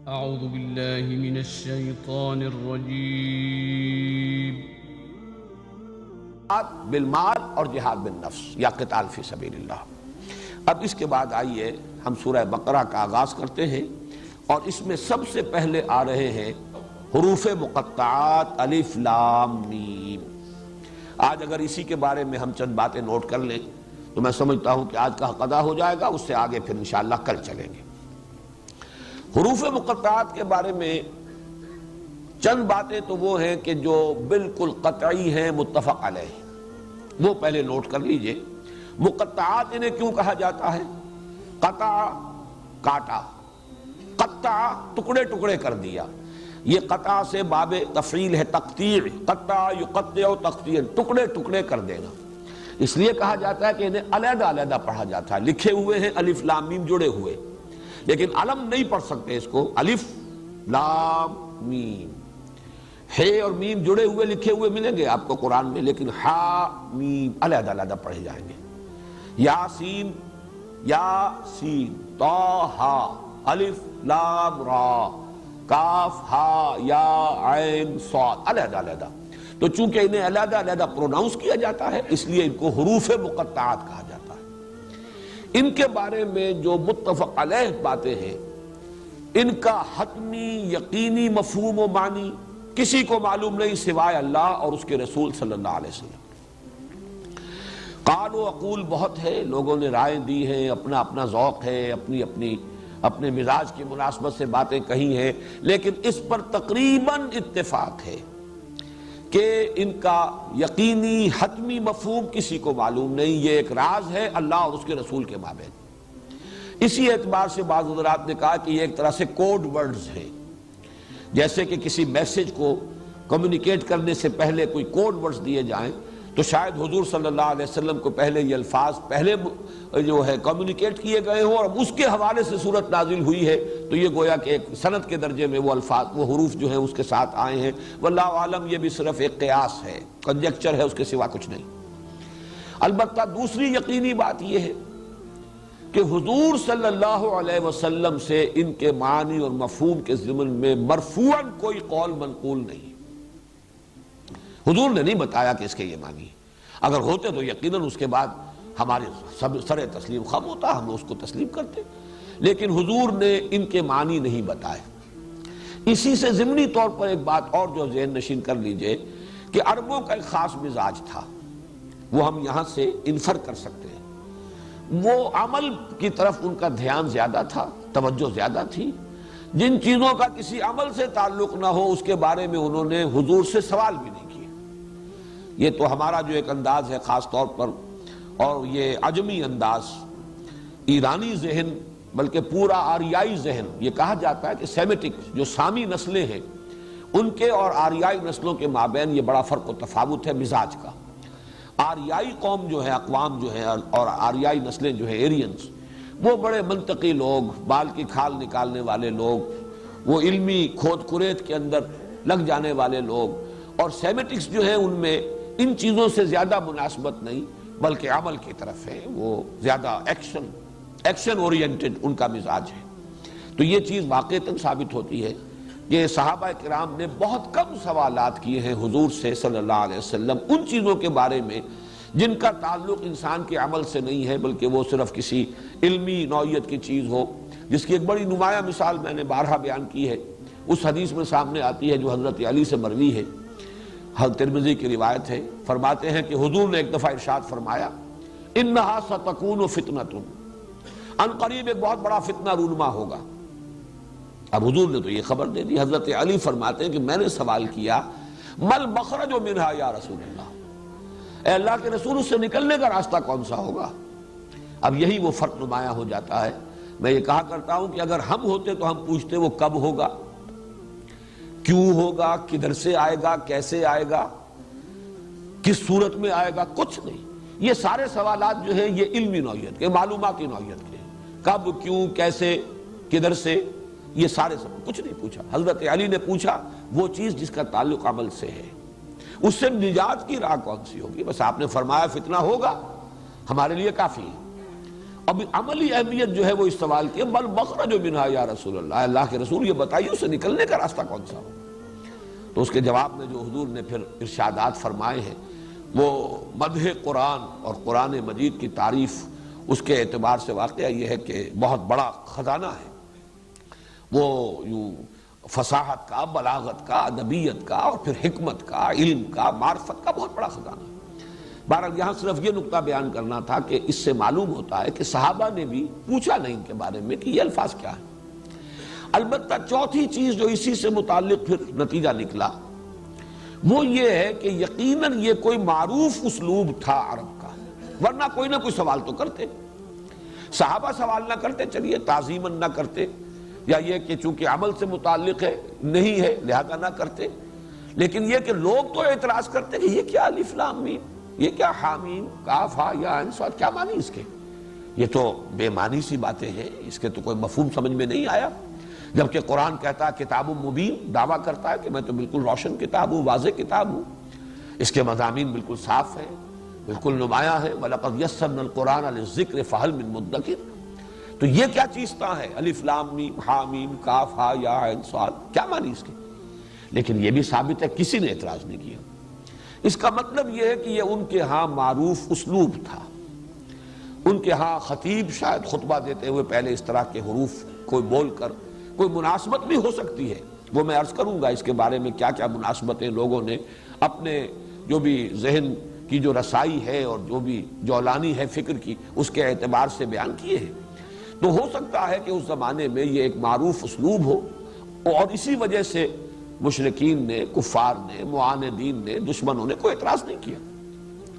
اعوذ باللہ من الشیطان الرجیم۔ بالمال اور جہاد بالنفس یا قتال فی سبیل اللہ۔ اب اس کے بعد آئیے ہم سورہ بقرہ کا آغاز کرتے ہیں، اور اس میں سب سے پہلے آ رہے ہیں حروف مقطعات الف لام میم۔ آج اگر اسی کے بارے میں ہم چند باتیں نوٹ کر لیں تو میں سمجھتا ہوں کہ آج کا حق ادا ہو جائے گا، اس سے آگے پھر انشاءاللہ کل چلیں گے۔ حروف مقطعات کے بارے میں چند باتیں تو وہ ہیں کہ جو بالکل قطعی ہیں، متفق علیہ، وہ پہلے نوٹ کر لیجئے۔ مقطعات انہیں کیوں کہا جاتا ہے؟ قطع کاٹا، قطع ٹکڑے ٹکڑے کر دیا۔ یہ قطع سے باب تفعیل ہے، تقطیع، قطع یقطع تقطیع، ٹکڑے ٹکڑے کر دینا۔ اس لیے کہا جاتا ہے کہ انہیں علیحدہ علیحدہ پڑھا جاتا ہے۔ لکھے ہوئے ہیں الف لام میم جڑے ہوئے، لیکن علم نہیں پڑھ سکتے اس کو، الف لام میم۔ ہے اور میم جڑے ہوئے لکھے ہوئے ملیں گے آپ کو قرآن میں، لیکن ہا میم علیحدہ علیحدہ پڑھے جائیں گے۔ یاسین یاسین، طٰہٰ الف لام را، کاف ہا یا عین صاد، علیحدہ علیحدہ۔ تو چونکہ انہیں علیحدہ علیحدہ پروناؤنس کیا جاتا ہے، اس لیے ان کو حروف مقطعات کہا جاتا ہے۔ ان کے بارے میں جو متفق علیہ باتیں ہیں، ان کا حتمی یقینی مفہوم و معنی کسی کو معلوم نہیں سوائے اللہ اور اس کے رسول صلی اللہ علیہ وسلم۔ قال و اقول بہت ہے، لوگوں نے رائے دی ہیں، اپنا اپنا ذوق ہے، اپنے مزاج کی مناسبت سے باتیں کہی ہیں، لیکن اس پر تقریباً اتفاق ہے کہ ان کا یقینی حتمی مفہوم کسی کو معلوم نہیں۔ یہ ایک راز ہے اللہ اور اس کے رسول کے مابین۔ اسی اعتبار سے بعض حضرات نے کہا کہ یہ ایک طرح سے کوڈ ورڈز ہیں، جیسے کہ کسی میسج کو کمیونیکیٹ کرنے سے پہلے کوئی کوڈ ورڈز دیے جائیں، تو شاید حضور صلی اللہ علیہ وسلم کو پہلے یہ الفاظ پہلے جو ہے کمیونیکیٹ کیے گئے ہوں، اور اس کے حوالے سے صورت نازل ہوئی ہے، تو یہ گویا کہ ایک سند کے درجے میں وہ الفاظ، وہ حروف جو ہیں اس کے ساتھ آئے ہیں۔ واللہ عالم، یہ بھی صرف ایک قیاس ہے، کنجیکچر ہے، اس کے سوا کچھ نہیں۔ البتہ دوسری یقینی بات یہ ہے کہ حضور صلی اللہ علیہ وسلم سے ان کے معنی اور مفہوم کے ضمن میں مرفوعاً کوئی قول منقول نہیں۔ حضور نے نہیں بتایا کہ اس کے یہ معنی، اگر ہوتے تو یقیناً اس کے بعد ہمارے سر تسلیم خم ہوتا، ہم اس کو تسلیم کرتے، لیکن حضور نے ان کے معنی نہیں بتائے۔ اسی سے ضمنی طور پر ایک بات اور جو ذہن نشین کر لیجئے کہ عربوں کا ایک خاص مزاج تھا، وہ ہم یہاں سے انفر کر سکتے ہیں۔ وہ عمل کی طرف ان کا دھیان زیادہ تھا، توجہ زیادہ تھی۔ جن چیزوں کا کسی عمل سے تعلق نہ ہو اس کے بارے میں انہوں نے حضور سے سوال بھی نہیں کیا۔ یہ تو ہمارا جو ایک انداز ہے خاص طور پر، اور یہ عجمی انداز، ایرانی ذہن، بلکہ پورا آریائی ذہن، یہ کہا جاتا ہے کہ سیمیٹک جو سامی نسلیں ہیں ان کے اور آریائی نسلوں کے مابین یہ بڑا فرق و تفاوت ہے مزاج کا۔ آریائی قوم جو ہے، اقوام جو ہے، اور آریائی نسلیں جو ہیں، ایرینز، وہ بڑے منطقی لوگ، بال کی کھال نکالنے والے لوگ، وہ علمی کھود کریت کے اندر لگ جانے والے لوگ، اور سیمیٹکس جو ہیں ان میں ان چیزوں سے زیادہ مناسبت نہیں، بلکہ عمل کی طرف ہے، وہ زیادہ ایکشن اورینٹڈ ان کا مزاج ہے۔ تو یہ چیز واقعتاً ثابت ہوتی ہے کہ صحابہ کرام نے بہت کم سوالات کیے ہیں حضور سے صلی اللہ علیہ وسلم ان چیزوں کے بارے میں جن کا تعلق انسان کے عمل سے نہیں ہے، بلکہ وہ صرف کسی علمی نوعیت کی چیز ہو، جس کی ایک بڑی نمایاں مثال میں نے بارہا بیان کی ہے، اس حدیث میں سامنے آتی ہے جو حضرت علی سے مروی ہے، حضرت ترمذی کی روایت ہے۔ فرماتے ہیں کہ حضور نے ایک دفعہ ارشاد فرمایا، انہا ستکون فتنۃ، ان قریب ایک بہت بڑا فتنہ رونما ہوگا۔ اب حضور نے تو یہ خبر دے دی۔ حضرت علی فرماتے ہیں کہ میں نے سوال کیا، مل مخرج منہا یا رسول اللہ، اے اللہ کے رسول اس سے نکلنے کا راستہ کون سا ہوگا؟ اب یہی وہ فرق نمایاں ہو جاتا ہے۔ میں یہ کہا کرتا ہوں کہ اگر ہم ہوتے تو ہم پوچھتے وہ کب ہوگا، کیوں ہوگا، کدھر سے آئے گا، کیسے آئے گا، کس صورت میں آئے گا، کچھ نہیں۔ یہ سارے سوالات جو ہیں یہ علمی نوعیت کے، معلوماتی نوعیت کے، کب، کیوں، کیسے، کدھر سے، یہ سارے سوال کچھ نہیں پوچھا۔ حضرت علی نے پوچھا وہ چیز جس کا تعلق عمل سے ہے، اس سے نجات کی راہ کون سی ہوگی؟ بس آپ نے فرمایا فتنہ ہوگا، ہمارے لیے کافی ہے۔ اب عملی اہمیت جو ہے وہ اس سوال کی، بل مخرج منہا یا رسول اللہ، اللہ کے رسول یہ بتائیے اسے نکلنے کا راستہ کون سا ہو؟ تو اس کے جواب میں جو حضور نے پھر ارشادات فرمائے ہیں وہ مدح قرآن اور قرآن مجید کی تعریف، اس کے اعتبار سے واقعہ یہ ہے کہ بہت بڑا خزانہ ہے، وہ یوں فصاحت کا، بلاغت کا، ادبیت کا، اور پھر حکمت کا، علم کا، معرفت کا بہت بڑا خزانہ ہے۔ بہرحال یہاں صرف یہ نقطہ بیان کرنا تھا کہ اس سے معلوم ہوتا ہے کہ صحابہ نے بھی پوچھا نہیں ان کے بارے میں کہ یہ الفاظ کیا ہیں۔ البتہ چوتھی چیز جو اسی سے متعلق پھر نتیجہ نکلا وہ یہ ہے کہ یقیناً یہ کوئی معروف اسلوب تھا عرب کا، ورنہ کوئی نہ کوئی سوال تو کرتے، صحابہ سوال نہ کرتے، چلیے تعظیماً نہ کرتے، یا یہ کہ چونکہ عمل سے متعلق ہے نہیں ہے لہذا نہ کرتے، لیکن یہ کہ لوگ تو اعتراض کرتے کہ یہ کیا الف لام میم، یہ کیا حامیم کاف ہا یا عین صاد، کیا معنی اس کے؟ یہ تو بے معنی سی باتیں ہیں، اس کے تو کوئی مفہوم سمجھ میں نہیں آیا۔ جبکہ قرآن کہتا ہے کتاب مبین، دعویٰ کرتا ہے کہ میں تو بالکل روشن کتاب ہوں، واضح کتاب ہوں، اس کے مضامین بالکل صاف ہیں، بالکل نمایاں ہے۔ وَلَقَدْ يَسَّرْنَا الْقُرْآنَ لِلذِّكْرِ فَهَلْ مِن مُدَّكِرٍ، تو یہ کیا چیز ہے الف لام میم ہا میم کاف ہا یا عین صاد، کیا معنی اس کے؟ لیکن یہ بھی ثابت ہے کسی نے اعتراض نہیں کیا۔ اس کا مطلب یہ ہے کہ یہ ان کے ہاں معروف اسلوب تھا، ان کے ہاں خطیب شاید خطبہ دیتے ہوئے پہلے اس طرح کے حروف کوئی بول کر، کوئی مناسبت بھی ہو سکتی ہے، وہ میں عرض کروں گا اس کے بارے میں کیا کیا مناسبتیں لوگوں نے اپنے جو بھی ذہن کی جو رسائی ہے اور جو بھی جولانی ہے فکر کی اس کے اعتبار سے بیان کیے ہیں۔ تو ہو سکتا ہے کہ اس زمانے میں یہ ایک معروف اسلوب ہو، اور اسی وجہ سے مشرکین نے، کفار نے، معاندین نے، دشمنوں نے کوئی اعتراض نہیں کیا۔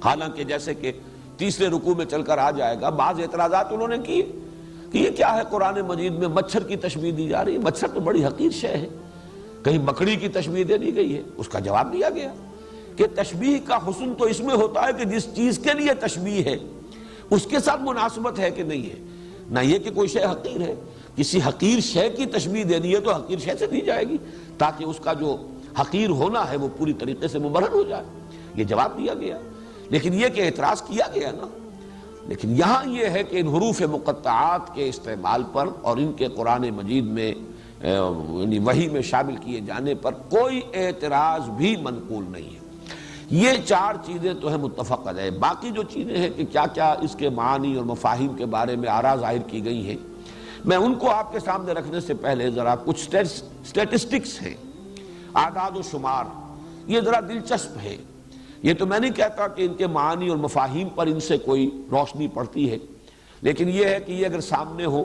حالانکہ جیسے کہ تیسرے رکوع میں چل کر آ جائے گا، بعض اعتراضات انہوں نے کیے کہ یہ کیا ہے قرآن مجید میں مچھر کی تشبیہ دی جا رہی ہے، مچھر تو بڑی حقیر شے ہے، کہیں مکڑی کی تشبیہ دے دی گئی ہے۔ اس کا جواب دیا گیا کہ تشبیہ کا حسن تو اس میں ہوتا ہے کہ جس چیز کے لیے تشبیہ ہے اس کے ساتھ مناسبت ہے کہ نہیں ہے، نہ یہ کہ کوئی شے حقیر ہے۔ کسی حقیر شے کی تشبیہ دینی ہے تو حقیر شے سے دی جائے گی تاکہ اس کا جو حقیر ہونا ہے وہ پوری طریقے سے مبرہن ہو جائے، یہ جواب دیا گیا۔ لیکن یہ کہ اعتراض کیا گیا نا، لیکن یہاں یہ ہے کہ ان حروف مقطعات کے استعمال پر اور ان کے قرآن مجید میں یعنی وحی میں شامل کیے جانے پر کوئی اعتراض بھی منقول نہیں ہے۔ یہ چار چیزیں تو ہیں متفق علیہ۔ باقی جو چیزیں ہیں کہ کیا کیا اس کے معانی اور مفاہیم کے بارے میں آراء ظاہر کی گئی ہیں، میں ان کو آپ کے سامنے رکھنے سے پہلے ذرا کچھ سٹیٹسٹکس ہیں، اعداد و شمار، یہ ذرا دلچسپ ہے۔ یہ تو میں نہیں کہتا کہ ان کے معانی اور مفاہیم پر ان سے کوئی روشنی پڑتی ہے، لیکن یہ ہے کہ یہ اگر سامنے ہو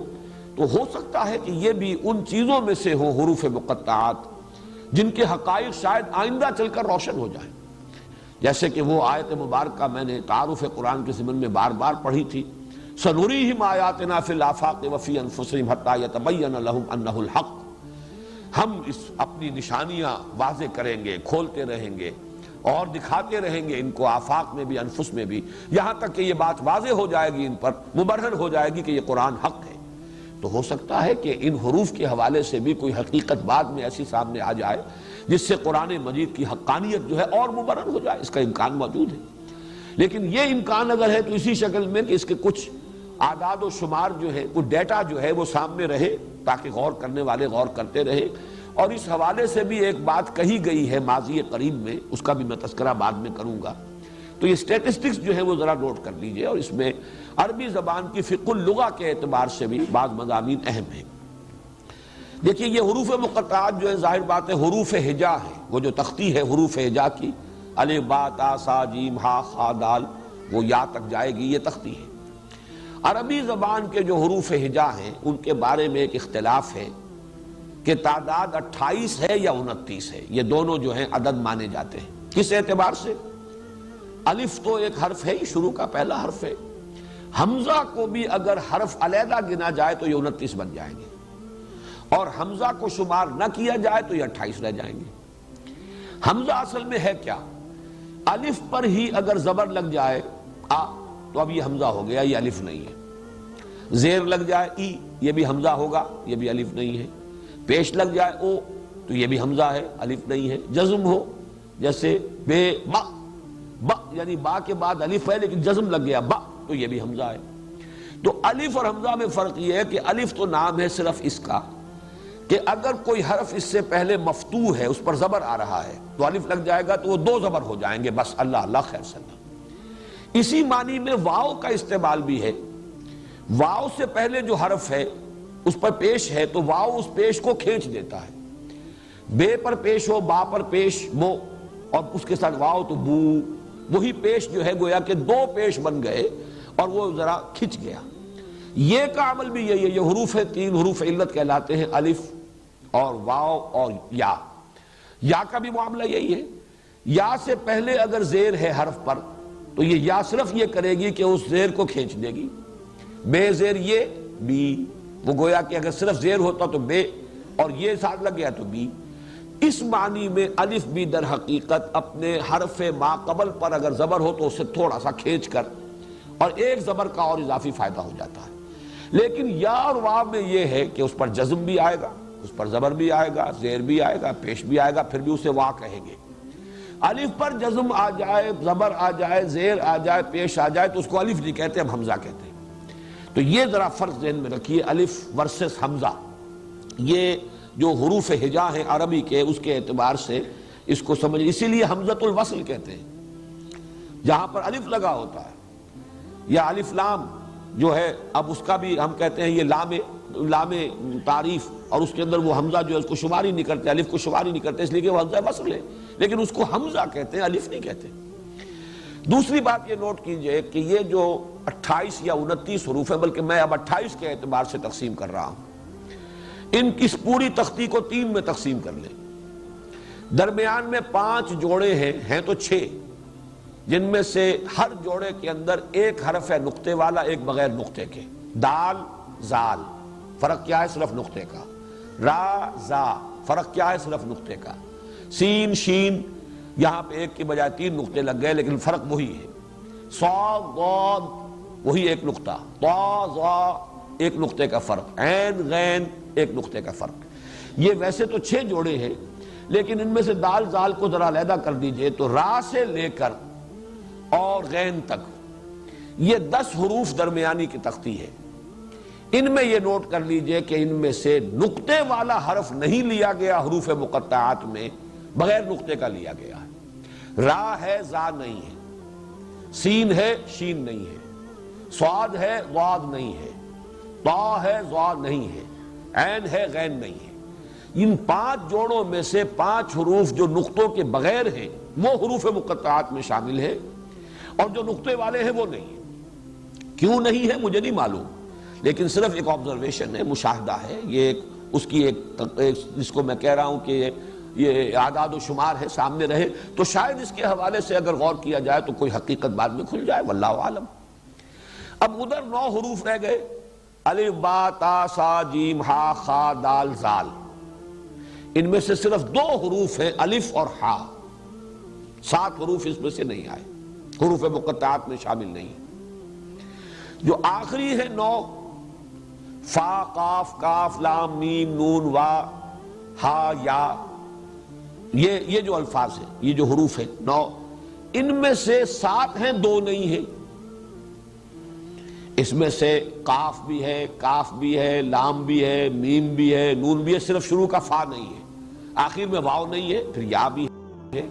تو ہو سکتا ہے کہ یہ بھی ان چیزوں میں سے ہو حروف مقطعات جن کے حقائق شاید آئندہ چل کر روشن ہو جائیں، جیسے کہ وہ آیت مبارکہ میں نے تعارف قرآن کے ضمن میں بار بار پڑھی تھی، سنریہم آیاتنا فی الآفاق وفی انفسہم حتی یتبین لہم انہ الحق، ہم اس اپنی نشانیاں واضح کریں گے، کھولتے رہیں گے اور دکھاتے رہیں گے ان کو آفاق میں بھی انفس میں بھی، یہاں تک کہ یہ بات واضح ہو جائے گی، ان پر مبرہن ہو جائے گی کہ یہ قرآن حق ہے۔ تو ہو سکتا ہے کہ ان حروف کے حوالے سے بھی کوئی حقیقت بعد میں ایسی سامنے آ جائے جس سے قرآن مجید کی حقانیت جو ہے اور مبرہن ہو جائے، اس کا امکان موجود ہے۔ لیکن یہ امکان اگر ہے تو اسی شکل میں کہ اس کے کچھ اعداد و شمار جو ہے، کچھ ڈیٹا جو ہے وہ سامنے رہے تاکہ غور کرنے والے غور کرتے رہے۔ اور اس حوالے سے بھی ایک بات کہی گئی ہے ماضی قریب میں، اس کا بھی میں تذکرہ بعد میں کروں گا، تو یہ سٹیٹسٹکس جو ہے وہ ذرا نوٹ کر لیجئے، اور اس میں عربی زبان کی فقہ اللغہ کے اعتبار سے بھی بعض مضامین اہم ہیں۔ دیکھیے یہ حروف مقطعات جو ہے ظاہر بات ہے حروف ہجا ہیں، وہ جو تختی ہے حروف ہجا کی، الف با تا سا جیم ہا خا دال، وہ یا تک جائے گی، یہ تختی ہے۔ عربی زبان کے جو حروف ہجا ہیں ان کے بارے میں ایک اختلاف ہے کہ تعداد 28 ہے یا 29 ہے، یہ دونوں جو ہیں عدد مانے جاتے ہیں۔ کس اعتبار سے؟ الف تو ایک حرف ہے، شروع کا پہلا حرف ہے، حمزہ کو بھی اگر حرف علیحدہ گنا جائے تو یہ 29 بن جائیں گے، اور حمزہ کو شمار نہ کیا جائے تو یہ 28 رہ جائیں گے۔ حمزہ اصل میں ہے کیا؟ الف پر ہی اگر زبر لگ جائے آ تو اب یہ حمزہ ہو گیا، یہ الف نہیں ہے۔ زیر لگ جائے ای، یہ بھی حمزہ ہوگا، یہ بھی الف نہیں ہے۔ پیش لگ جائے او تو یہ بھی حمزہ ہے، الف نہیں ہے۔ جزم ہو جیسے بے با، با یعنی با کے بعد الف ہے لیکن جزم لگ گیا با، تو یہ بھی حمزہ ہے۔ تو الف اور حمزہ میں فرق یہ ہے کہ الف تو نام ہے صرف اس کا کہ اگر کوئی حرف اس سے پہلے مفتوح ہے، اس پر زبر آ رہا ہے تو الف لگ جائے گا تو وہ دو زبر ہو جائیں گے، بس اللہ اللہ خیر سلام۔ اسی معنی میں واو کا استعمال بھی ہے، واو سے پہلے جو حرف ہے اس پر پیش ہے تو واو اس پیش کو کھینچ دیتا ہے، بے پر پیش ہو، با پر پیش بو، اور اس کے ساتھ واو تو بو، وہی پیش جو ہے گویا کہ دو پیش بن گئے اور وہ ذرا کھچ گیا۔ یہ کا عمل بھی یہی ہے، یہ حروف ہے، تین حروف علت کہلاتے ہیں، الف اور واو اور یا۔ یا کا بھی معاملہ یہی ہے، یا سے پہلے اگر زیر ہے حرف پر تو یہ یا صرف یہ کرے گی کہ اس زیر کو کھینچ دے گی، بے زیر یہ بی، وہ گویا کہ اگر صرف زیر ہوتا تو بے اور یہ ساتھ لگ گیا تو بی۔ اس معنی میں الف بھی در حقیقت اپنے حرف ما قبل پر اگر زبر ہو تو اسے تھوڑا سا کھینچ کر اور ایک زبر کا اور اضافی فائدہ ہو جاتا ہے۔ لیکن یا اور واو میں یہ ہے کہ اس پر جزم بھی آئے گا، اس پر زبر بھی آئے گا، زیر بھی آئے گا، پیش بھی آئے گا، پھر بھی اسے وا کہیں گے۔ الف پر جزم آ جائے، زبر آ جائے، زیر آ جائے، پیش آ جائے تو اس کو الف نہیں کہتے، ہم حمزہ کہتے ہیں۔ تو یہ ذرا فرق ذہن میں رکھیے، الف ورسس حمزہ، یہ جو حروف ہجا ہیں عربی کے اس کے اعتبار سے اس کو سمجھ، اسی لیے حمزۃ الوصل کہتے ہیں جہاں پر الف لگا ہوتا ہے، یا الف لام جو ہے، اب اس کا بھی ہم کہتے ہیں یہ لام تعریف، اور اس کے اندر وہ حمزہ جو ہے اس کو شمار ہی نہیں کرتے، الف کو شمار ہی نہیں کرتے، اس لیے کہ وہ حمزہ وصل ہے، لیکن اس کو حمزہ کہتے ہیں، الف نہیں کہتے۔ دوسری بات یہ نوٹ کیجئے کہ یہ جو 28 یا 29 حروف ہیں، بلکہ میں اب 28 کے اعتبار سے تقسیم کر رہا ہوں، ان کی پوری تختی کو 3 میں تقسیم کر لیں، درمیان میں 5 جوڑے ہیں تو 6، جن میں سے ہر جوڑے کے اندر ایک حرف ہے نقطے والا، ایک بغیر نقطے کے، دال زال، فرق کیا ہے؟ صرف نقطے کا، را زا، فرق کیا ہے؟ صرف نقطے کا، سین شین، یہاں پہ ایک کی بجائے 3 نقطے لگ گئے لیکن فرق وہی ہے، صاد ضاد وہی ایک نقطہ، طا ظا ایک نقطے کا فرق، عین غین ایک نقطے کا فرق۔ یہ ویسے تو 6 جوڑے ہیں، لیکن ان میں سے دال زال کو ذرا علیحدہ کر دیجئے تو را سے لے کر اور غین تک یہ 10 حروف درمیانی کی تختی ہے۔ ان میں یہ نوٹ کر لیجئے کہ ان میں سے نقطے والا حرف نہیں لیا گیا حروف مقطعات میں، بغیر نقطے کا لیا گیا ہے۔ را ہے، زا نہیں ہے، سین ہے، شین نہیں ہے، صاد ہے، ضاد نہیں ہے، طا ہے، ظا نہیں ہے، عین ہے، غین نہیں ہے۔ ان 5 جوڑوں میں سے 5 حروف جو نقطوں کے بغیر ہیں وہ حروف مقطعات میں شامل ہیں، اور جو نقطے والے ہیں وہ نہیں ہیں۔ کیوں نہیں ہے مجھے نہیں معلوم، لیکن صرف ایک آبزرویشن ہے، مشاہدہ ہے، یہ اس کی ایک جس کو میں کہہ رہا ہوں کہ یہ اعداد و شمار ہے، سامنے رہے تو شاید اس کے حوالے سے اگر غور کیا جائے تو کوئی حقیقت بعد میں کھل جائے، واللہ عالم۔ اب ادھر 9 حروف رہ گئے، الف با تا سا جیم ہا خا دال زال، ان میں سے صرف 2 حروف ہیں الف اور ہا، 7 حروف اس میں سے نہیں آئے، حروف مقطعات میں شامل نہیں۔ جو آخری ہے 9، فا قاف کاف لام میم نون وا ہا یا، یہ جو الفاظ ہیں، یہ جو حروف ہیں 9، ان میں سے 7 ہیں، 2 نہیں ہیں۔ اس میں سے قاف بھی ہے، کاف بھی ہے، لام بھی ہے، میم بھی ہے، نون بھی ہے، صرف شروع کا فا نہیں ہے، آخر میں واو نہیں ہے، پھر یا بھی ہے۔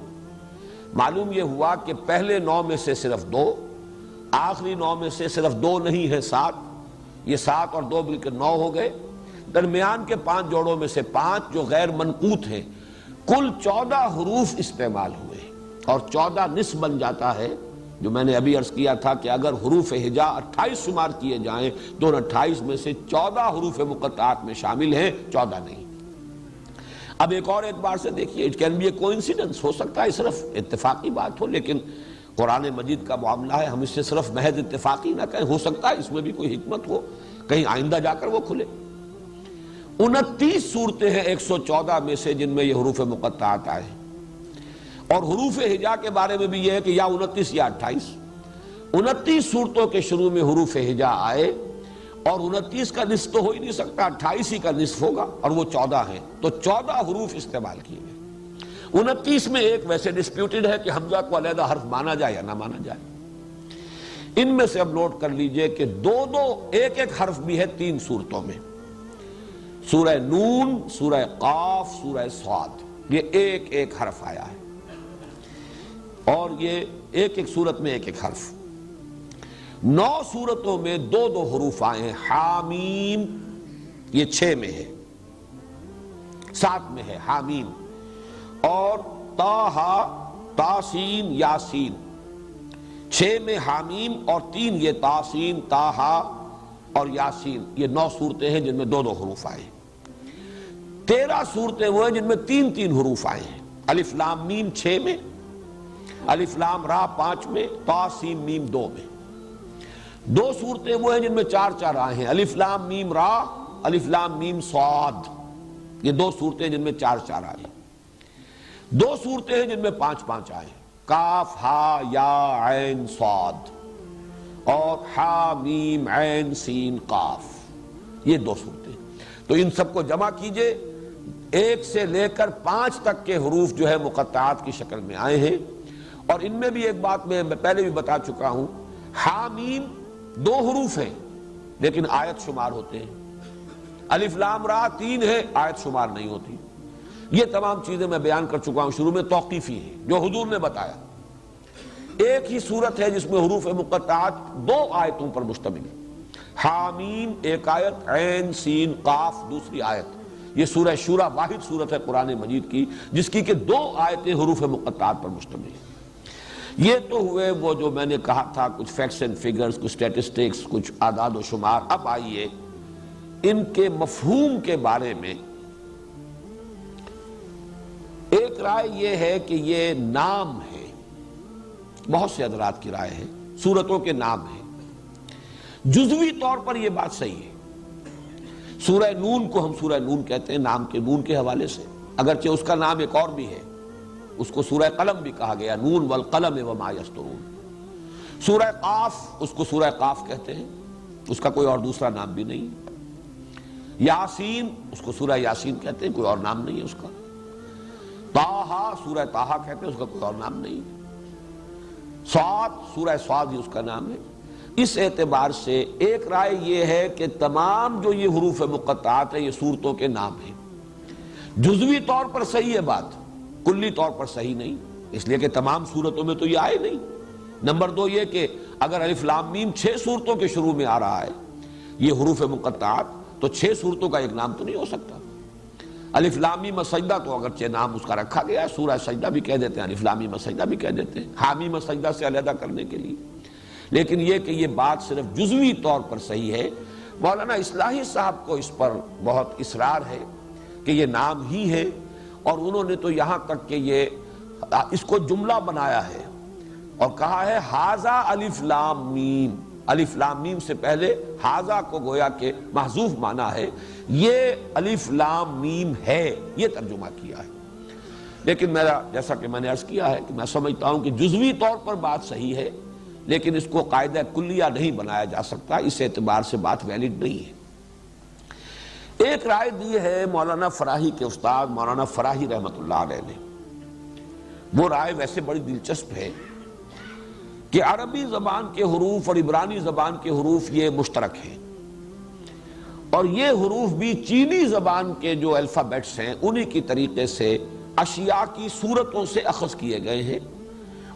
معلوم یہ ہوا کہ پہلے 9 میں سے صرف 2، آخری 9 میں سے صرف 2 نہیں ہے، 7، یہ 7 اور 2 مل کر 9 ہو گئے۔ درمیان کے 5 جوڑوں میں سے 5 جو غیر منقوط ہیں، کل 14 حروف استعمال ہوئے، اور 14 نصف بن جاتا ہے، جو میں نے ابھی عرض کیا تھا کہ اگر حروف ہجا 28 شمار کیے جائیں تو 28 میں سے 14 حروف مقطعات میں شامل ہیں، 14 نہیں۔ اب ایک اور اعتبار سے دیکھیے، it can be a coincidence, ہو سکتا ہے صرف اتفاقی بات ہو، لیکن قرآن مجید کا معاملہ ہے، ہم اس سے صرف محض اتفاقی نہ کہیں، ہو سکتا ہے اس میں بھی کوئی حکمت ہو، کہیں آئندہ جا کر وہ کھلے۔ 29 صورتیں ہیں 114 میں سے جن میں یہ حروف مقطعات آئے ہیں، اور حروف ہجا کے بارے میں بھی یہ ہے کہ یا 29 یا 28، 29 صورتوں کے شروع میں حروف ہجا آئے، اور 29 کا نصف تو ہو ہی نہیں سکتا، 28 ہی کا نصف ہوگا، اور وہ 14 ہیں، تو 14 حروف استعمال کیے گئے۔ 29 میں ایک ویسے ڈسپیوٹڈ ہے کہ حمزہ کو علیحدہ حرف مانا جائے یا نہ مانا جائے، ان میں سے اب نوٹ کر لیجئے کہ ایک ایک حرف بھی ہے 3 صورتوں میں، سورہ نون، سورہ قاف، سورہ صاد، یہ ایک ایک حرف آیا ہے، اور یہ ایک ایک صورت میں ایک ایک حرف۔ 9 صورتوں میں 2 حروف آئے ہیں، حامیم یہ 6 میں ہے، 7 میں ہے حامیم، اور طٰہٰ، تاسین، یاسین، 6 میں حامیم اور 3 یہ تاسین، طٰہٰ اور یاسین، یہ 9 صورتیں ہیں جن میں 2 حروف آئے۔ 13 صورتیں وہ ہیں جن میں 3 حروف آئے ہیں، الف لام میم 6 میں، الف لام را 5 میں، طا سین میم 2 میں۔ 2 صورتیں وہ ہیں جن میں 4 آئے ہیں، الف لام میم را، الف لام میم صاد، یہ 2 صورتیں جن میں 4 آئے۔ 2 صورتیں ہیں جن میں 5 آئے، کاف ہا یا عین صاد، اور ہا میم عین سین قاف، یہ 2 صورتیں۔ تو ان سب کو جمع کیجئے، 1 سے لے کر 5 تک کے حروف جو ہے مقطعات کی شکل میں آئے ہیں، اور ان میں بھی ایک بات میں پہلے بھی بتا چکا ہوں، حامیم 2 حروف ہیں لیکن آیت شمار ہوتے ہیں، الف لام را 3 ہے، آیت شمار نہیں ہوتی۔ یہ تمام چیزیں میں بیان کر چکا ہوں، شروع میں توقیفی ہیں جو حضور نے بتایا۔ ایک ہی صورت ہے جس میں حروف مقطعات 2 آیتوں پر مشتمل، حامیم ایک آیت، عین سین قاف دوسری آیت۔ یہ سورہ شورى واحد صورت ہے قرآن مجید کی جس کی کہ 2 آیتیں حروف مقطعات پر مشتمل ہیں۔ یہ تو ہوئے وہ جو میں نے کہا تھا کچھ فیکٹس اینڈ فگرز، کچھ سٹیٹسٹکس، کچھ اعداد و شمار۔ اب آئیے ان کے مفہوم کے بارے میں۔ ایک رائے یہ ہے کہ یہ نام ہے، بہت سے حضرات کی رائے ہے، سورتوں کے نام ہیں۔ جزوی طور پر یہ بات صحیح ہے، سورہ نون کو ہم سورہ نون کہتے ہیں نام کے نون کے حوالے سے، اگرچہ اس کا نام ایک اور بھی ہے، اس کو سورہ قلم بھی کہا گیا، نون والقلم وما یسطرون۔ سورہ قاف، اس کو سورہ قاف کہتے ہیں، اس کا کوئی اور دوسرا نام بھی نہیں۔ یاسین، اس کو سورہ یاسین کہتے ہیں، کوئی اور نام نہیں ہے اس کا۔ طٰہٰ، سورہ طٰہٰ کہتے ہیں، اس کا کوئی اور نام نہیں۔ صاد، سورہ صاد ہی اس کا نام ہے۔ اس اعتبار سے ایک رائے یہ ہے کہ تمام جو یہ حروف مقطعات ہیں یہ صورتوں کے نام ہیں۔ جزوی طور پر صحیح ہے بات، کلی طور پر صحیح نہیں، اس لیے کہ تمام صورتوں میں تو یہ آئے نہیں۔ نمبر 2 یہ کہ اگر الف لام میم 6 صورتوں کے شروع میں آ رہا ہے یہ حروف مقطعات، تو 6 صورتوں کا ایک نام تو نہیں ہو سکتا۔ الف لام میم سجدہ تو اگرچہ نام اس کا رکھا گیا ہے، سورہ سجدہ بھی کہہ دیتے ہیں، الف لام میم سجدہ بھی کہہ دیتے ہیں، حامیم سجدہ سے علیحدہ کرنے کے لیے۔ لیکن یہ کہ یہ بات صرف جزوی طور پر صحیح ہے، مولانا اصلاحی صاحب کو اس پر بہت اصرار ہے کہ یہ نام ہی ہے، اور انہوں نے تو یہاں تک کہ اس کو جملہ بنایا ہے اور کہا ہے ھذا الف لام میم، الف لام میم سے پہلے ھذا کو گویا کہ محذوف مانا ہے، یہ الف لام میم ہے، یہ ترجمہ کیا ہے۔ لیکن میرا جیسا کہ میں نے عرض کیا ہے کہ میں سمجھتا ہوں کہ جزوی طور پر بات صحیح ہے، لیکن اس کو قاعدہ کلیہ نہیں بنایا جا سکتا، اس اعتبار سے بات ویلڈ نہیں ہے۔ ایک رائے دی ہے مولانا فراہی کے استاد مولانا فراہی رحمت اللہ علیہ نے، وہ رائے ویسے بڑی دلچسپ ہے کہ عربی زبان کے حروف اور عبرانی زبان کے حروف یہ مشترک ہیں، اور یہ حروف بھی چینی زبان کے جو الفابیٹس ہیں انہی کی طریقے سے اشیاء کی صورتوں سے اخذ کیے گئے ہیں،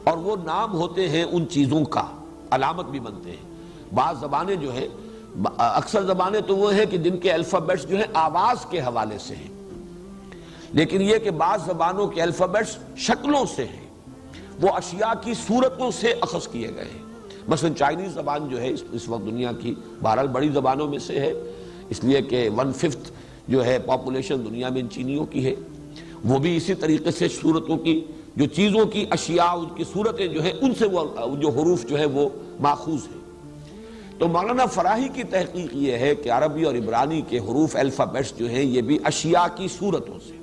اور وہ نام ہوتے ہیں ان چیزوں کا، علامت بھی بنتے ہیں۔ بعض زبانیں جو ہیں، اکثر زبانیں تو وہ ہیں کہ جن کے الفابیٹس جو ہیں آواز کے حوالے سے ہیں، لیکن یہ کہ بعض زبانوں کے الفابیٹس شکلوں سے ہیں، وہ اشیاء کی صورتوں سے اخذ کیے گئے ہیں۔ مثلا چائنیز زبان جو ہے اس وقت دنیا کی بہرحال بڑی زبانوں میں سے ہے، اس لیے کہ 1/5 جو ہے پاپولیشن دنیا میں ان چینیوں کی ہے، وہ بھی اسی طریقے سے صورتوں کی، جو چیزوں کی اشیاء ان کی صورتیں جو ہیں ان سے وہ جو حروف جو ہے وہ ماخوذ ہیں۔ تو مولانا فراہی کی تحقیق یہ ہے کہ عربی اور عبرانی کے حروف الفابیٹس جو ہیں یہ بھی اشیاء کی صورتوں سے۔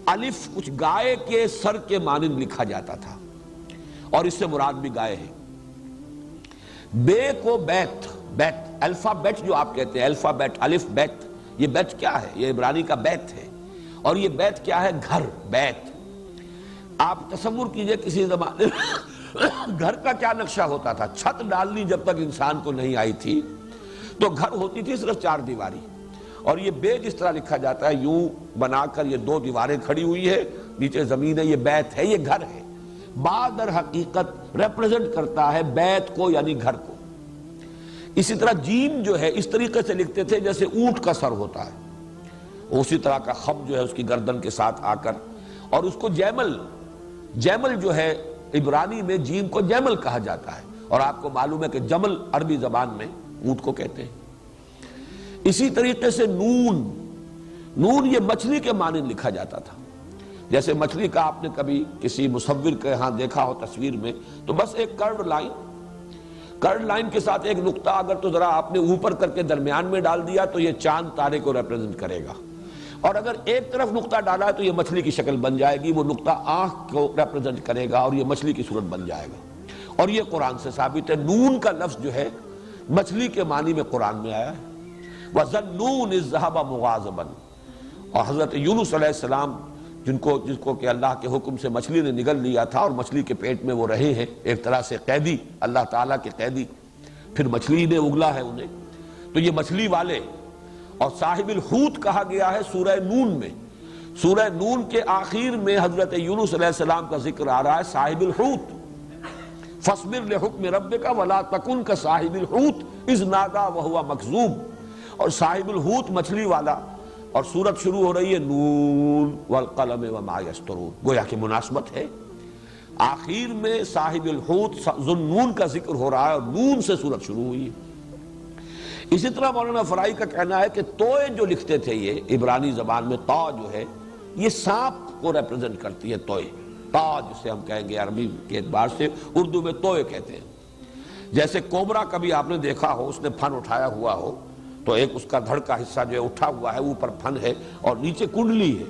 الف کچھ گائے کے سر کے مانند لکھا جاتا تھا، اور اس سے مراد بھی گائے ہے۔ بے کو بیت، بیت الفابیٹ جو آپ کہتے ہیں، الفابیٹ الف بیت، یہ بیت کیا ہے؟ یہ عبرانی کا بیت ہے، اور یہ بیت کیا ہے؟ گھر، بیت۔ آپ تصور کیجئے کسی زمانے میں گھر کا کیا نقشہ ہوتا تھا؟ چھت ڈالنی جب تک انسان کو نہیں آئی تھی تو گھر ہوتی تھی صرف 4 دیواری، اور یہ بیت اس طرح لکھا جاتا ہے، یوں بنا کر یہ 2 دیواریں کھڑی ہوئی ہے، نیچے زمین ہے، یہ بیت ہے، یہ گھر ہے۔ با در حقیقت ریپریزنٹ کرتا ہے بیت کو، یعنی گھر کو۔ اسی طرح جیم جو ہے اس طریقے سے لکھتے تھے جیسے اونٹ کا سر ہوتا ہے، اسی طرح کا خم جو ہے اس کی گردن کے ساتھ آ کر، اور اس کو جیمل جو ہے عبرانی میں جیم کو جیمل کہا جاتا ہے، اور آپ کو معلوم ہے کہ جمل عربی زبان میں اونٹ کو کہتے ہیں۔ اسی طریقے سے نون یہ مچھلی کے معنی لکھا جاتا تھا، جیسے مچھلی کا آپ نے کبھی کسی مصور کے ہاں دیکھا ہو تصویر میں، تو بس ایک کرڈ لائن کے ساتھ ایک نقطہ اگر تو ذرا آپ نے اوپر کر کے درمیان میں ڈال دیا تو یہ چاند تارے کو ریپرزنٹ کرے گا، اور اگر ایک طرف نقطہ ڈالا ہے تو یہ مچھلی کی شکل بن جائے گی، وہ نقطہ آنکھ کو ریپرزنٹ کرے گا اور یہ مچھلی کی صورت بن جائے گا، اور یہ قرآن سے ثابت ہے۔ نون کا لفظ جو ہے مچھلی کے معنی میں قرآن میں آیا ہے۔ وَظَنُّونِ الذَّهَبَ مُغَاضِبًا، اور حضرت یونس علیہ السلام جس کو کہ اللہ کے حکم سے مچھلی نے نگل لیا تھا، اور مچھلی کے پیٹ میں وہ رہے ہیں ایک طرح سے قیدی، اللہ تعالیٰ کے قیدی، پھر مچھلی نے اگلا ہے انہیں، تو یہ مچھلی والے، اور صاحب الحوت کہا گیا ہے سورہ نون میں۔ سورہ نون کے آخر میں حضرت یونس علیہ السلام کا ذکر آ رہا ہے، صاحب الحوت، فاصبر لحکم ربک ولا تکن کصاحب الحوت اذ نادی وہو مکظوم، اور صاحب الحوت مچھلی والا، اور سورت شروع ہو رہی ہے نون والقلم وما یسطرون، گویا کہ مناسبت ہے، آخر میں صاحب الحوت ذوالنون کا ذکر ہو رہا ہے اور نون سے سورت شروع ہوئی ہے۔ اسی طرح مولانا فرائی کا کہنا ہے کہ توئے جو لکھتے تھے یہ عبرانی زبان میں، تا جو ہے یہ سانپ کو ریپرزنٹ کرتی ہے، توئے، تا جسے ہم کہیں گے عربی کے اعتبار سے، اردو میں توئے کہتے ہیں۔ جیسے کوبرا کبھی آپ نے دیکھا ہو، اس نے پھن اٹھایا ہوا ہو تو ایک اس کا دھڑ کا حصہ جو ہے اٹھا ہوا ہے، اوپر پھن ہے اور نیچے کنڈلی ہے،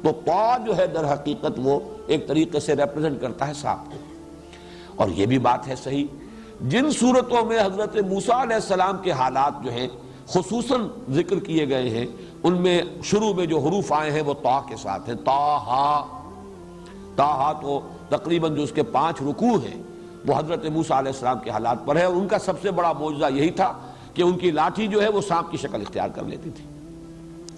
تو تا جو ہے در حقیقت وہ ایک طریقے سے ریپرزنٹ کرتا ہے سانپ کو۔ اور یہ بھی بات ہے صحیح، جن صورتوں میں حضرت موسیٰ علیہ السلام کے حالات جو ہیں خصوصاً ذکر کیے گئے ہیں، ان میں شروع میں جو حروف آئے ہیں وہ تا کے ساتھ ہیں، تا تو تقریباً جو اس کے 5 رکوع ہیں وہ حضرت موسیٰ علیہ السلام کے حالات پر ہے، اور ان کا سب سے بڑا معجزہ یہی تھا کہ ان کی لاٹھی جو ہے وہ سانپ کی شکل اختیار کر لیتی تھی۔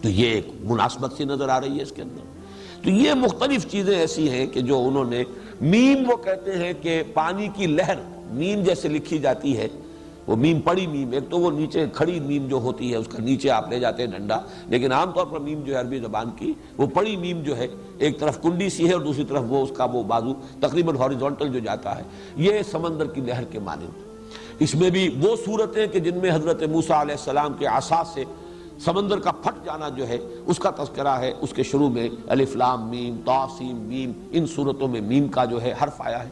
تو یہ ایک مناسبت سی نظر آ رہی ہے اس کے اندر۔ تو یہ مختلف چیزیں ایسی ہیں کہ جو انہوں نے، میم وہ کہتے ہیں کہ پانی کی لہر، میم جیسے لکھی جاتی ہے، وہ میم پڑی میم، ایک تو وہ نیچے کھڑی میم جو ہوتی ہے اس کا نیچے آپ لے جاتے ہیں ڈنڈا، لیکن عام طور پر میم جو ہے عربی زبان کی وہ پڑی میم جو ہے ایک طرف کنڈی سی ہے اور دوسری طرف وہ اس کا وہ بازو تقریباً ہاریزونٹل جو جاتا ہے، یہ سمندر کی لہر کے مانند۔ اس میں بھی وہ صورتیں کہ جن میں حضرت موسیٰ علیہ السلام کے عصا سے سمندر کا پھٹ جانا جو ہے اس کا تذکرہ ہے، اس کے شروع میں الف لام میم طا سین میم، ان صورتوں میں میم کا جو ہے حرف آیا ہے۔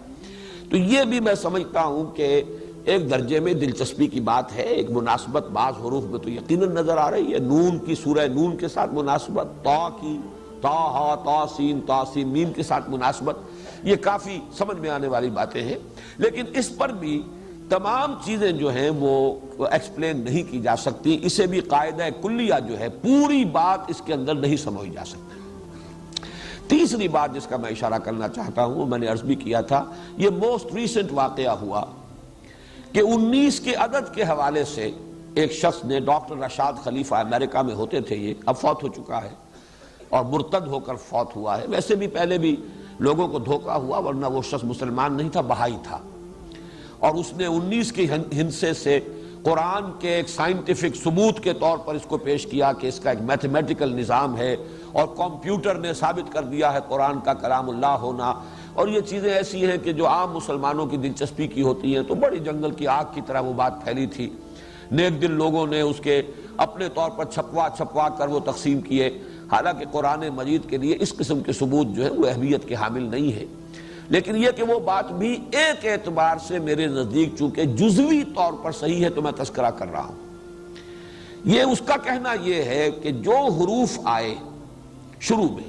تو یہ بھی میں سمجھتا ہوں کہ ایک درجے میں دلچسپی کی بات ہے، ایک مناسبت بعض حروف میں تو یقیناً نظر آ رہی ہے، نون کی سورہ نون کے ساتھ مناسبت، تا کی تا ہا تا سین میم کے ساتھ مناسبت، یہ کافی سمجھ میں آنے والی باتیں ہیں، لیکن اس پر بھی تمام چیزیں جو ہیں وہ ایکسپلین نہیں کی جا سکتی، اسے بھی قاعدہ کلیہ جو ہے پوری بات اس کے اندر نہیں سمجھی جا سکتی۔ تیسری بات جس کا میں اشارہ کرنا چاہتا ہوں، میں نے عرض بھی کیا تھا، یہ موسٹ ریسنٹ واقعہ ہوا کہ 19 کے عدد کے حوالے سے ایک شخص نے، ڈاکٹر رشاد خلیفہ، امریکہ میں ہوتے تھے یہ، اب فوت ہو چکا ہے اور مرتد ہو کر فوت ہوا ہے، ویسے بھی پہلے بھی لوگوں کو دھوکہ ہوا ورنہ وہ شخص مسلمان نہیں تھا، بہائی تھا، اور اس نے 19 کے ہندسے سے قرآن کے ایک سائنٹیفک ثبوت کے طور پر اس کو پیش کیا کہ اس کا ایک میتھمیٹیکل نظام ہے، اور کمپیوٹر نے ثابت کر دیا ہے قرآن کا کلام اللہ ہونا، اور یہ چیزیں ایسی ہیں کہ جو عام مسلمانوں کی دلچسپی کی ہوتی ہیں، تو بڑی جنگل کی آگ کی طرح وہ بات پھیلی تھی، نیک دل لوگوں نے اس کے اپنے طور پر چھپوا کر وہ تقسیم کیے، حالانکہ قرآن مجید کے لیے اس قسم کے ثبوت جو ہے وہ اہمیت کے حامل نہیں ہے، لیکن یہ کہ وہ بات بھی ایک اعتبار سے میرے نزدیک چونکہ جزوی طور پر صحیح ہے تو میں تذکرہ کر رہا ہوں۔ یہ اس کا کہنا یہ ہے کہ جو حروف آئے شروع میں،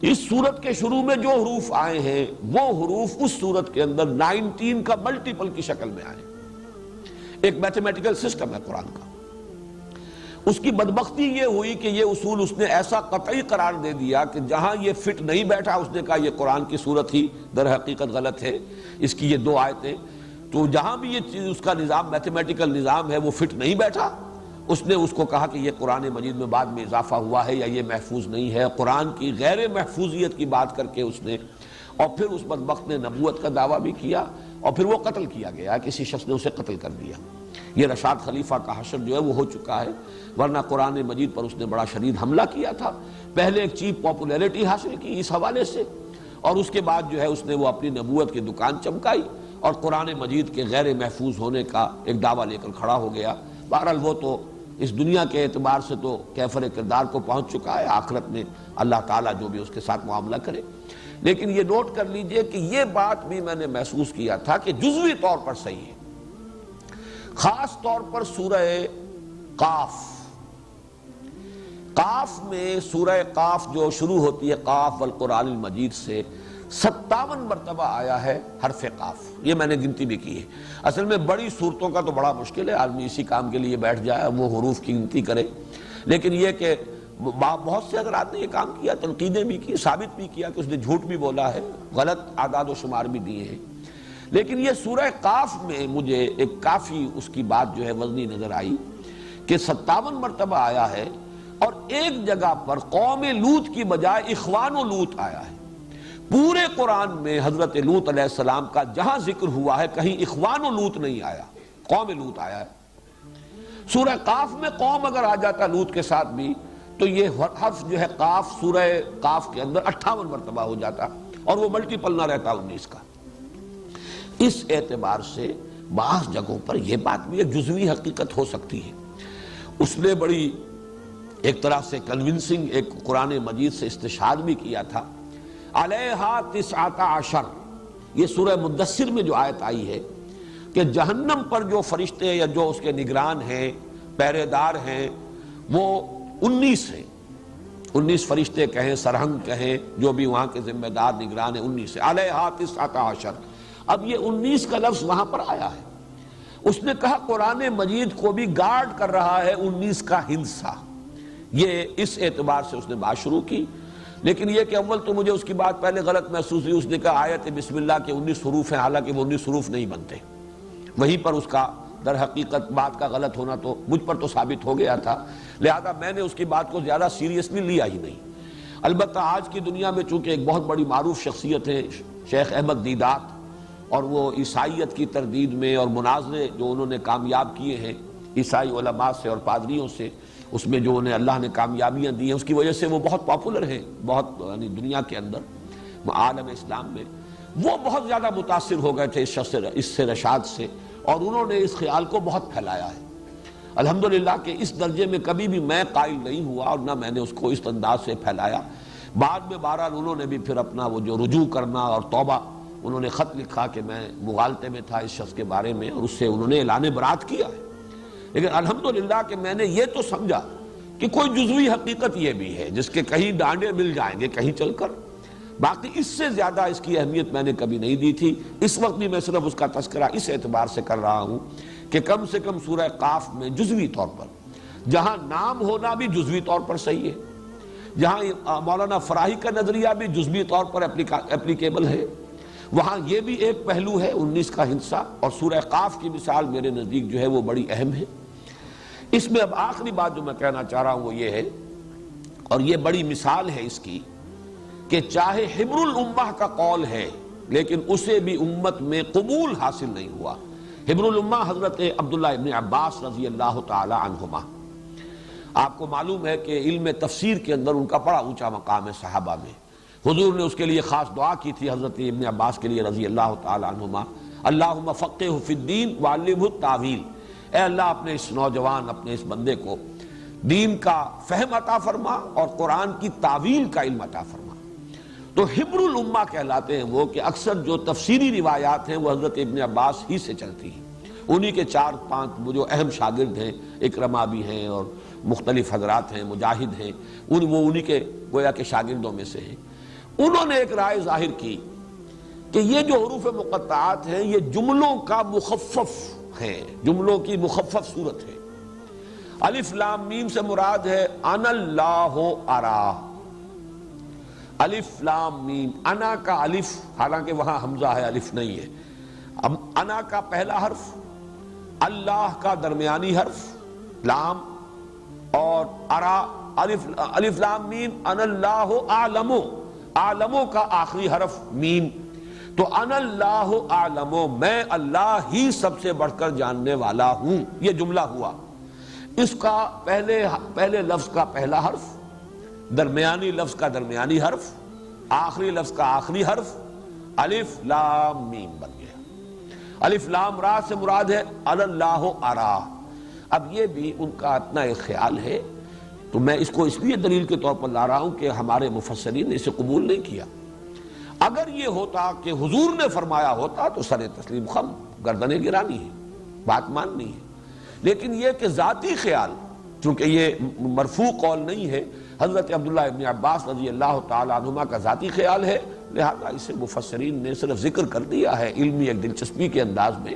اس سورت کے شروع میں جو حروف آئے ہیں وہ حروف اس سورت کے اندر 19 کا ملٹیپل کی شکل میں آئے، ایک میتھمیٹیکل سسٹم ہے قرآن کا، اس کی بدبختی یہ ہوئی کہ یہ اصول اس نے ایسا قطعی قرار دے دیا کہ جہاں یہ فٹ نہیں بیٹھا اس نے کہا یہ قرآن کی صورت ہی در حقیقت غلط ہے، اس کی یہ 2 آیتیں، تو جہاں بھی یہ چیز اس کا نظام میتھمیٹیکل نظام ہے وہ فٹ نہیں بیٹھا، اس نے اس کو کہا کہ یہ قرآن مجید میں بعد میں اضافہ ہوا ہے یا یہ محفوظ نہیں ہے، قرآن کی غیر محفوظیت کی بات کر کے اس نے، اور پھر اس بدبخت نے نبوت کا دعویٰ بھی کیا، اور پھر وہ قتل کیا گیا، کسی شخص نے اسے قتل کر دیا۔ یہ رشاد خلیفہ کا حشر جو ہے وہ ہو چکا ہے، ورنہ قرآن مجید پر اس نے بڑا شدید حملہ کیا تھا، پہلے ایک چیپ پاپولیرٹی حاصل کی اس حوالے سے، اور اس کے بعد جو ہے اس نے وہ اپنی نبوت کی دکان چمکائی اور قرآن مجید کے غیر محفوظ ہونے کا ایک دعویٰ لے کر کھڑا ہو گیا۔ بہرحال وہ تو اس دنیا کے اعتبار سے تو کیفر کردار کو پہنچ چکا ہے، آخرت میں اللہ تعالیٰ جو بھی اس کے ساتھ معاملہ کرے۔ لیکن یہ نوٹ کر لیجئے کہ یہ بات بھی میں نے محسوس کیا تھا کہ جزوی طور پر صحیح ہے، خاص طور پر سورہ قاف میں، سورہ قاف جو شروع ہوتی ہے قاف والقرآن المجید سے 57 مرتبہ آیا ہے حرف قاف، یہ میں نے گنتی بھی کی ہے۔ اصل میں بڑی صورتوں کا تو بڑا مشکل ہے، آدمی اسی کام کے لیے بیٹھ جائے وہ حروف کی گنتی کرے، لیکن یہ کہ بہت سے حضرات نے یہ کام کیا، تنقیدیں بھی کی، ثابت بھی کیا کہ اس نے جھوٹ بھی بولا ہے، غلط اعداد و شمار بھی دیے ہیں، لیکن یہ سورہ قاف میں مجھے ایک کافی اس کی بات جو ہے وزنی نظر آئی کہ 57 مرتبہ آیا ہے، اور ایک جگہ پر قوم لوط کی بجائے اخوان و لوط آیا ہے۔ پورے قرآن میں حضرت لوط علیہ السلام کا جہاں ذکر ہوا ہے کہیں اخوان و لوط نہیں آیا، قوم لوط آیا ہے۔ سورہ قاف میں قوم اگر آ جاتا لوط کے ساتھ بھی تو یہ حرف جو ہے قاف سورہ قاف کے اندر 58 مرتبہ ہو جاتا، اور وہ ملٹیپل نہ رہتا 19 کا۔ اس اعتبار سے بعض جگہوں پر یہ بات بھی ایک جزوی حقیقت ہو سکتی ہے۔ اس نے بڑی ایک طرح سے کنونسنگ ایک قرآن مجید سے استشہاد بھی کیا تھا، علیہا 19، یہ سورہ مدثر میں جو آیت آئی ہے کہ جہنم پر جو فرشتے یا جو اس کے نگران ہیں، پہرے دار ہیں، وہ 19 ہیں، 19 فرشتے کہیں، سرہنگ کہیں، جو بھی وہاں کے ذمہ دار نگران ہیں، 19 ہے، علیہا 19۔ اب یہ 19 کا لفظ وہاں پر آیا ہے، اس نے کہا قرآن مجید کو بھی گارڈ کر رہا ہے 19 کا ہندسہ، یہ اس اعتبار سے اس نے بات شروع کی۔ لیکن یہ کہ اول تو مجھے اس کی بات پہلے غلط محسوس ہوئی، اس نے کہا آیت بسم اللہ کے 19 حروف ہیں، حالانکہ وہ 19 حروف نہیں بنتے، وہیں پر اس کا در حقیقت بات کا غلط ہونا تو مجھ پر تو ثابت ہو گیا تھا، لہذا میں نے اس کی بات کو زیادہ سیریسلی لیا ہی نہیں۔ البتہ آج کی دنیا میں چونکہ ایک بہت بڑی معروف شخصیت ہے شیخ احمد دیدات، اور وہ عیسائیت کی تردید میں اور مناظرے جو انہوں نے کامیاب کیے ہیں عیسائی علماء سے اور پادریوں سے، اس میں جو انہیں اللہ نے کامیابیاں دی ہیں، اس کی وجہ سے وہ بہت پاپولر ہیں، بہت یعنی دنیا کے اندر عالم اسلام میں وہ بہت زیادہ متاثر ہو گئے تھے اس سے رشاد سے، اور انہوں نے اس خیال کو بہت پھیلایا ہے۔ الحمدللہ کہ اس درجے میں کبھی بھی میں قائل نہیں ہوا اور نہ میں نے اس کو اس انداز سے پھیلایا۔ بعد میں بہرحال انہوں نے بھی پھر اپنا وہ جو رجوع کرنا اور توبہ، انہوں نے خط لکھا کہ میں مغالطے میں تھا اس شخص کے بارے میں، اور اس سے انہوں نے اعلان برات کیا ہے۔ لیکن الحمدللہ کہ میں نے یہ تو سمجھا کہ کوئی جزوی حقیقت یہ بھی ہے جس کے کہیں ڈانڈے مل جائیں گے کہیں چل کر، باقی اس سے زیادہ اس کی اہمیت میں نے کبھی نہیں دی تھی۔ اس وقت بھی میں صرف اس کا تذکرہ اس اعتبار سے کر رہا ہوں کہ کم سے کم سورہ قاف میں جزوی طور پر جہاں نام ہونا بھی جزوی طور پر صحیح ہے، جہاں مولانا فراہی کا نظریہ بھی جزوی طور پر اپلیکیبل ہے، وہاں یہ بھی ایک پہلو ہے 19 کا ہندسہ، اور سورہ قاف کی مثال میرے نزدیک جو ہے وہ بڑی اہم ہے۔ اس میں اب آخری بات جو میں کہنا چاہ رہا ہوں وہ یہ ہے، اور یہ بڑی مثال ہے اس کی، کہ چاہے حبر الامہ کا قول ہے لیکن اسے بھی امت میں قبول حاصل نہیں ہوا۔ حبر الامہ حضرت عبداللہ ابن عباس رضی اللہ تعالی عنہما، آپ کو معلوم ہے کہ علم تفسیر کے اندر ان کا بڑا اونچا مقام ہے صحابہ میں، حضور نے اس کے لیے خاص دعا کی تھی حضرت ابن عباس کے لیے رضی اللہ تعالی عنہما، اللہم فقہہ فی الدین وعلمہ التاویل، اے اللہ اپنے اس نوجوان اپنے اس بندے کو دین کا فہم عطا فرما اور قرآن کی تاویل کا علم عطا فرما۔ تو حبر الامہ کہلاتے ہیں وہ کہ اکثر جو تفسیری روایات ہیں وہ حضرت ابن عباس ہی سے چلتی ہیں، انہی کے 4-5 وہ جو اہم شاگرد ہیں، اکرمہ بھی ہیں اور مختلف حضرات ہیں، مجاہد ہیں، وہ انہی کے گویا کے شاگردوں میں سے ہیں۔ انہوں نے ایک رائے ظاہر کی کہ یہ جو حروف مقطعات ہیں یہ جملوں کا مخفف ہیں، جملوں کی مخفف صورت ہے، الف لام میم سے مراد ہے انا اللہ ارا. الف لام میم، انا کا الف، حالانکہ وہاں حمزہ ہے الف نہیں ہے. اب انا کا پہلا حرف، اللہ کا درمیانی حرف لام، اور ارا الف لام میم. انا اللہ اعلم، اعلمو کا آخری حرف میم. تو انا اللہ اعلم، میں اللہ ہی سب سے بڑھ کر جاننے والا ہوں. یہ جملہ ہوا. اس کا پہلے لفظ کا پہلا حرف، درمیانی لفظ کا درمیانی حرف، آخری لفظ کا آخری حرف الف لام میم بن گیا. الف لام را سے مراد ہے اللہ ارا. اب یہ بھی ان کا اپنا ایک خیال ہے، تو میں اس کو اس لیے دلیل کے طور پر لا رہا ہوں کہ ہمارے مفسرین نے اسے قبول نہیں کیا. اگر یہ ہوتا کہ حضور نے فرمایا ہوتا تو سر تسلیم خم، گردنیں گرانی ہے، بات ماننی ہے. لیکن یہ کہ ذاتی خیال، چونکہ یہ مرفوع قول نہیں ہے، حضرت عبداللہ ابن عباس رضی اللہ تعالی عنہما کا ذاتی خیال ہے، لہذا اسے مفسرین نے صرف ذکر کر دیا ہے علمی ایک دلچسپی کے انداز میں.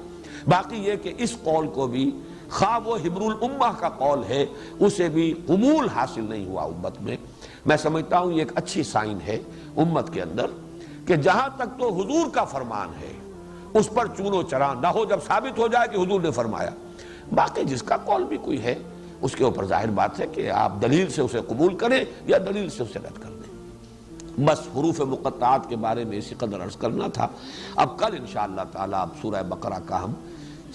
باقی یہ کہ اس قول کو بھی، خواہ وہ حبر الامہ کا قول ہے، اسے بھی قبول حاصل نہیں ہوا امت میں. میں سمجھتا ہوں یہ ایک اچھی سائن ہے امت کے اندر کہ جہاں تک تو حضور کا فرمان ہے اس پر چون و چرا نہ ہو، جب ثابت ہو جائے کہ حضور نے فرمایا. باقی جس کا قول بھی کوئی ہے اس کے اوپر ظاہر بات ہے کہ آپ دلیل سے اسے قبول کریں یا دلیل سے اسے رد کر دیں. بس حروف مقطعات کے بارے میں اسی قدر عرض کرنا تھا. اب کل انشاءاللہ تعالی اب سورہ بقرہ کا ہم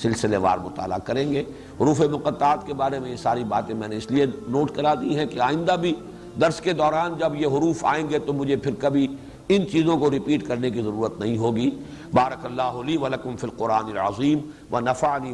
سلسلے وار مطالعہ کریں گے. حروف مقطعات کے بارے میں یہ ساری باتیں میں نے اس لیے نوٹ کرا دی ہیں کہ آئندہ بھی درس کے دوران جب یہ حروف آئیں گے تو مجھے پھر کبھی ان چیزوں کو ریپیٹ کرنے کی ضرورت نہیں ہوگی. بارک اللہ لی ولکم فی القرآن العظیم ونفعنی